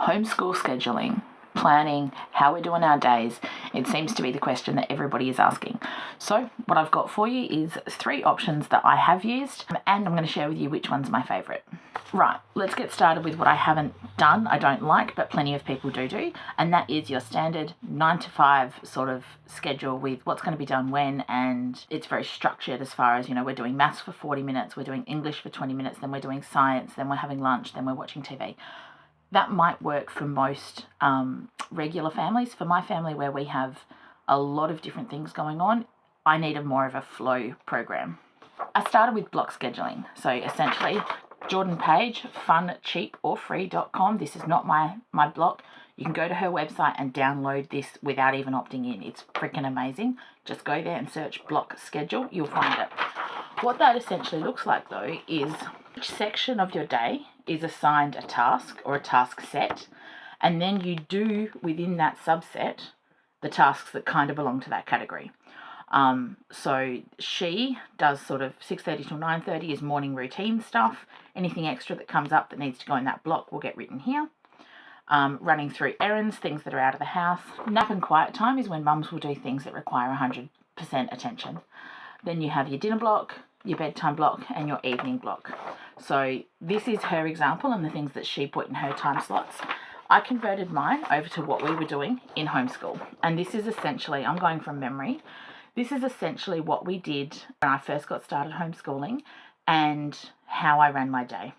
Homeschool scheduling, planning, how we're doing our days, it seems to be the question that everybody is asking. So what I've got for you is 3 options that I have used, and I'm going to share with you which one's my favourite. Right, let's get started with what I haven't done, I don't like, but plenty of people do, and that is your standard 9 to 5 sort of schedule with what's going to be done when, and it's very structured as far as, we're doing maths for 40 minutes, we're doing English for 20 minutes, then we're doing science, then we're having lunch, then we're watching TV. That might work for most regular families. For my family, where we have a lot of different things going on, I need more of a flow program. I started with block scheduling. So essentially, Jordan Page, funcheaporfree.com. This is not my block. You can go to her website and download this without even opting in. It's freaking amazing. Just go there and search block schedule. You'll find it. What that essentially looks like, though, is each section of your day is assigned a task or a task set, and then you do within that subset the tasks that kind of belong to that category. So she does sort of 6:30 till 9:30 is morning routine stuff. Anything extra that comes up that needs to go in that block will get written here. Running through errands, things that are out of the house. Nap and quiet time is when mums will do things that require 100% attention. Then you have your dinner block, your bedtime block, and your evening block. So this is her example and the things that she put in her time slots. I converted mine over to what we were doing in homeschool. And this is essentially, I'm going from memory, this is essentially what we did when I first got started homeschooling and how I ran my day.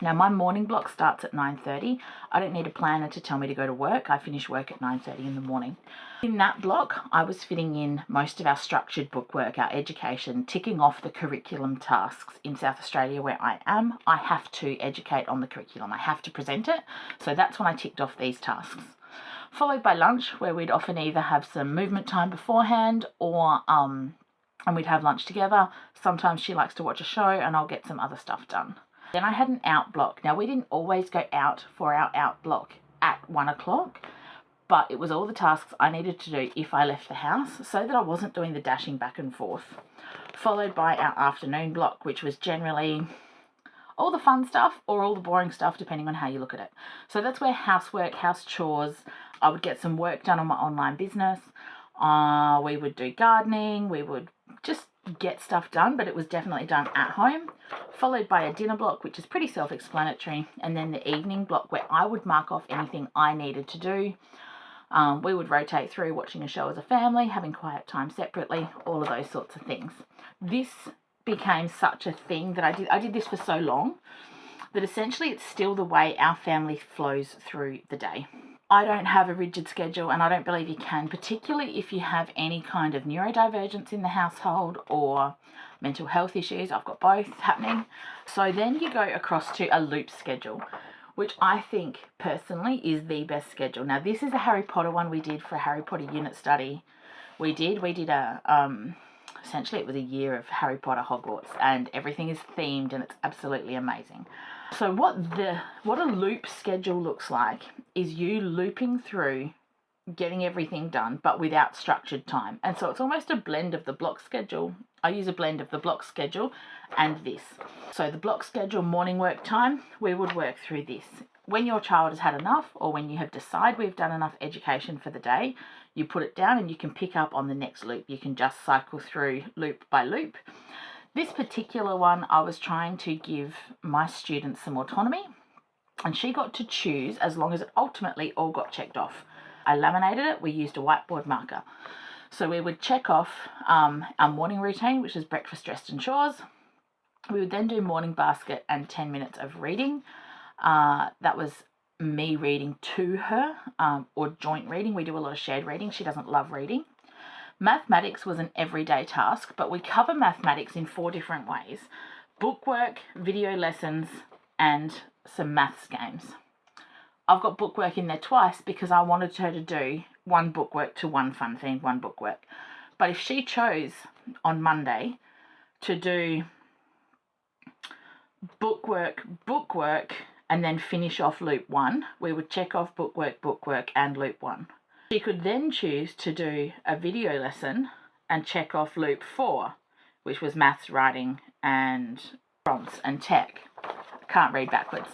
Now, my morning block starts at 9:30. I don't need a planner to tell me to go to work. I finish work at 9:30 in the morning. In that block, I was fitting in most of our structured bookwork, our education, ticking off the curriculum tasks. In South Australia, where I am, I have to educate on the curriculum. I have to present it. So that's when I ticked off these tasks. Followed by lunch, where we'd often either have some movement time beforehand or and we'd have lunch together. Sometimes she likes to watch a show and I'll get some other stuff done. Then I had an out block. Now, we didn't always go out for our out block at 1 o'clock, but it was all the tasks I needed to do if I left the house so that I wasn't doing the dashing back and forth. Followed by our afternoon block, which was generally all the fun stuff or all the boring stuff, depending on how you look at it. So that's where housework, house chores, I would get some work done on my online business. We would do gardening, we would just get stuff done, but it was definitely done at home, followed by a dinner block, which is pretty self-explanatory, and then the evening block where I would mark off anything I needed to do. We would rotate through watching a show as a family, having quiet time separately, all of those sorts of things. This became such a thing that I did this for so long that essentially it's still the way our family flows through the day. I don't have a rigid schedule, and I don't believe you can, particularly if you have any kind of neurodivergence in the household or mental health issues. I've got both happening. So then you go across to a loop schedule, which I think personally is the best schedule. Now, this is a Harry Potter one we did for a Harry Potter unit study. We did essentially it was a year of Harry Potter Hogwarts, and everything is themed and it's absolutely amazing. So what a loop schedule looks like is you looping through getting everything done, but without structured time. And so it's almost a blend of the block schedule. I use a blend of the block schedule and this. So the block schedule morning work time, we would work through this. When your child has had enough, or when you have decided we've done enough education for the day, you put it down and you can pick up on the next loop. You can just cycle through loop by loop. This particular one, I was trying to give my students some autonomy, and she got to choose as long as it ultimately all got checked off. I laminated it. We used a whiteboard marker. So we would check off our morning routine, which is breakfast, dressed and chores. We would then do morning basket and 10 minutes of reading. That was me reading to her or joint reading. We do a lot of shared reading. She doesn't love reading. Mathematics was an everyday task, but we cover mathematics in 4 different ways: bookwork, video lessons, and some maths games. I've got bookwork in there twice because I wanted her to do one bookwork to one fun theme, one bookwork. But if she chose on Monday to do bookwork, and then finish off loop 1, we would check off bookwork, and loop 1. She could then choose to do a video lesson and check off loop 4, which was maths, writing, and prompts and tech. Can't read backwards.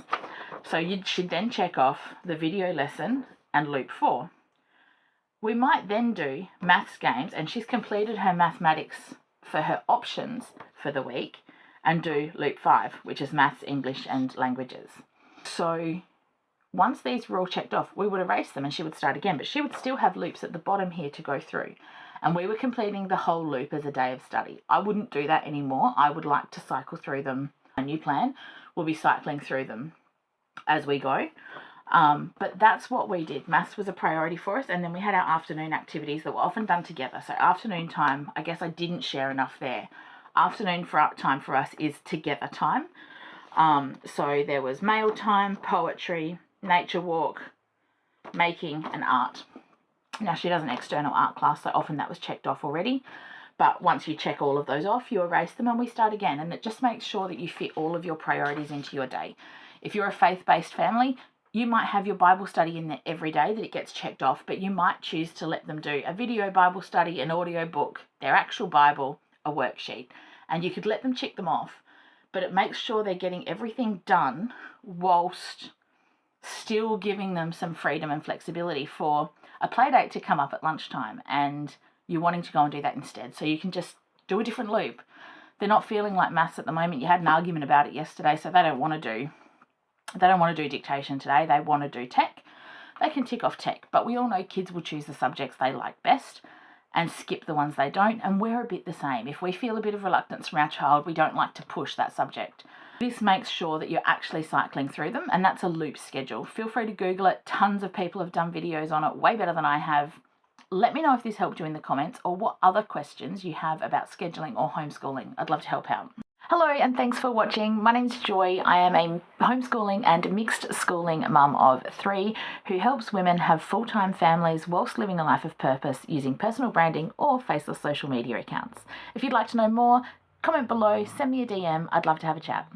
So you should then check off the video lesson and loop 4. We might then do maths games, and she's completed her mathematics for her options for the week, and do loop 5, which is maths, English and languages. So once these were all checked off, we would erase them and she would start again, but she would still have loops at the bottom here to go through. And we were completing the whole loop as a day of study. I wouldn't do that anymore. I would like to cycle through them. A new plan, we'll be cycling through them as we go. But that's what we did. Maths was a priority for us, and then we had our afternoon activities that were often done together. So afternoon time, I guess I didn't share enough there. Afternoon time for us is together time. So there was mail time, poetry, nature walk, making and art. Now she does an external art class, so often that was checked off already. But once you check all of those off, you erase them and we start again. And it just makes sure that you fit all of your priorities into your day. If you're a faith-based family, you might have your Bible study in there every day that it gets checked off, but you might choose to let them do a video Bible study, an audio book, their actual Bible, a worksheet. And you could let them check them off, but it makes sure they're getting everything done whilst still giving them some freedom and flexibility for a play date to come up at lunchtime and you're wanting to go and do that instead. So you can just do a different loop. They're not feeling like maths at the moment. You had an argument about it yesterday, so they don't want to do dictation today. They want to do tech. They can tick off tech, but we all know kids will choose the subjects they like best and skip the ones they don't, and we're a bit the same. If we feel a bit of reluctance from our child, we don't like to push that subject. This makes sure that you're actually cycling through them, and that's a loop schedule. Feel free to Google it. Tons of people have done videos on it, way better than I have. Let me know if this helped you in the comments, or what other questions you have about scheduling or homeschooling. I'd love to help out. Hello and thanks for watching. My name's Joy. I am a homeschooling and mixed schooling mum of 3 who helps women have full-time families whilst living a life of purpose using personal branding or faceless social media accounts. If you'd like to know more, comment below, send me a DM. I'd love to have a chat.